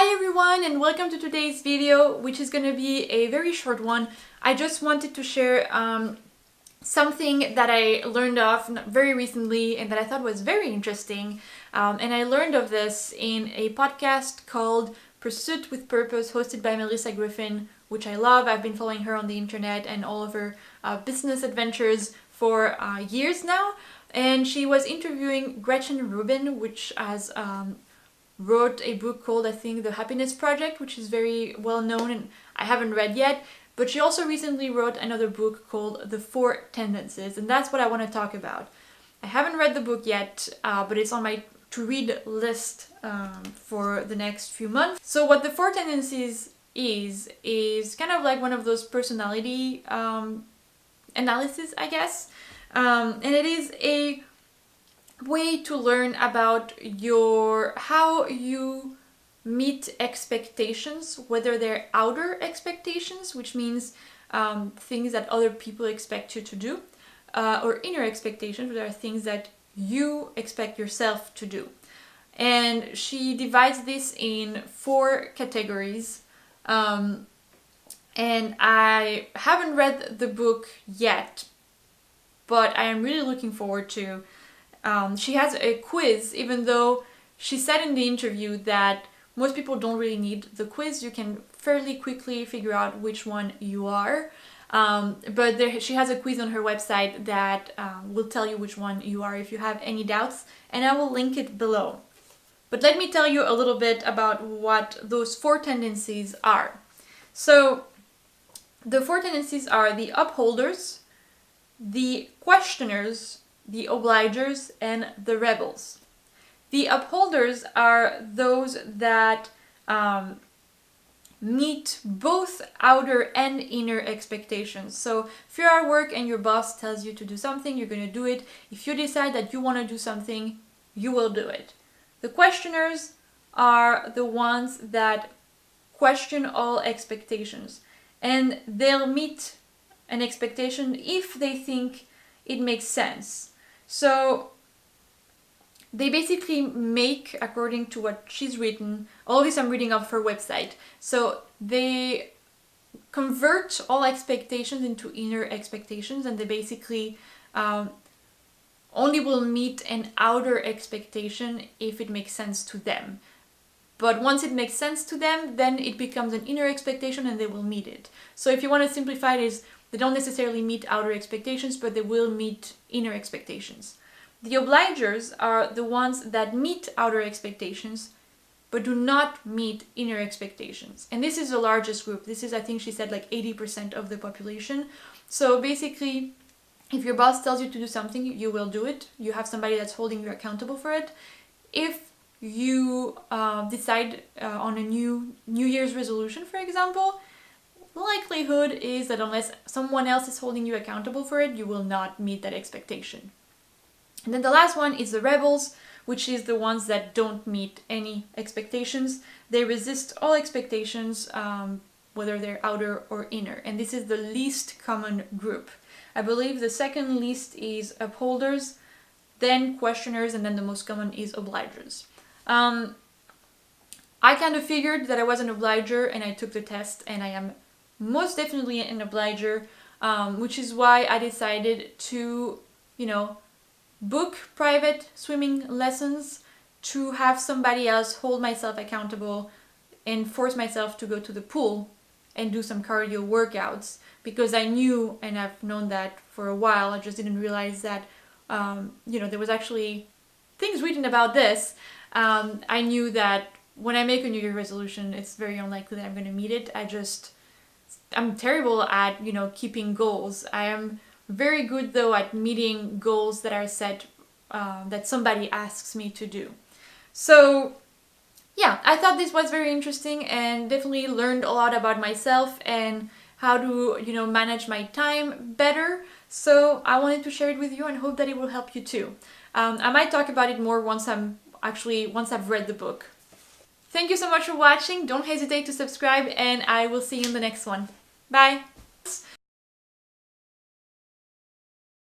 Hi everyone and welcome to today's video, which is going to be a very short one. I just wanted to share something that I learned of very recently and that I thought was very interesting. And I learned of this in a podcast called Pursuit with Purpose, hosted by Melissa Griffin, which I love. I've been following her on the internet and all of her business adventures for years now. And she was interviewing Gretchen Rubin, which has wrote a book called, I think, The Happiness Project, which is very well known and I haven't read yet. But she also recently wrote another book called The Four Tendencies, and that's what I want to talk about. I haven't read the book yet, but it's on my to-read list for the next few months. So what The Four Tendencies is kind of like one of those personality analysis, I guess. And it is a way to learn about how you meet expectations, whether they're outer expectations, which means things that other people expect you to do, or inner expectations, which are things that you expect yourself to do. And she divides this in 4 categories. And I haven't read the book yet, but I am really looking forward to. She has a quiz, even though she said in the interview that most people don't really need the quiz. You can fairly quickly figure out which one you are. But she has a quiz on her website that will tell you which one you are if you have any doubts, and I will link it below. But let me tell you a little bit about what those 4 tendencies are. So the 4 tendencies are the upholders, the questioners, the obligers, and the rebels. The upholders are those that meet both outer and inner expectations. So if you're at work and your boss tells you to do something, you're going to do it. If you decide that you want to do something, you will do it. The questioners are the ones that question all expectations, and they'll meet an expectation if they think it makes sense. So they basically make, according to what she's written, all this I'm reading off her website, so they convert all expectations into inner expectations, and they basically only will meet an outer expectation if it makes sense to them. But once it makes sense to them, then it becomes an inner expectation and they will meet it. So if you want to simplify it, is they don't necessarily meet outer expectations, but they will meet inner expectations. The obligers are the ones that meet outer expectations, but do not meet inner expectations. And this is the largest group. This is, I think she said, like 80% of the population. So basically, if your boss tells you to do something, you will do it. You have somebody that's holding you accountable for it. If you decide on a New Year's resolution, for example, the likelihood is that unless someone else is holding you accountable for it, you will not meet that expectation. And then the last one is the rebels, which is the ones that don't meet any expectations. They resist all expectations, whether they're outer or inner. And this is the least common group. I believe the second least is upholders, then questioners, and then the most common is obligers. I kind of figured that I was an obliger, and I took the test, and I am most definitely an obliger, which is why I decided to, book private swimming lessons, to have somebody else hold myself accountable and force myself to go to the pool and do some cardio workouts, because I knew, and I've known that for a while, I just didn't realize that, there was actually things written about this. I knew that when I make a New Year resolution, it's very unlikely that I'm going to meet it. I'm terrible at, keeping goals. I am very good, though, at meeting goals that are set, that somebody asks me to do. So, yeah, I thought this was very interesting and definitely learned a lot about myself and how to, manage my time better. So I wanted to share it with you and hope that it will help you too. I might talk about it more once I've read the book. Thank you so much for watching. Don't hesitate to subscribe, and I will see you in the next one. Bye!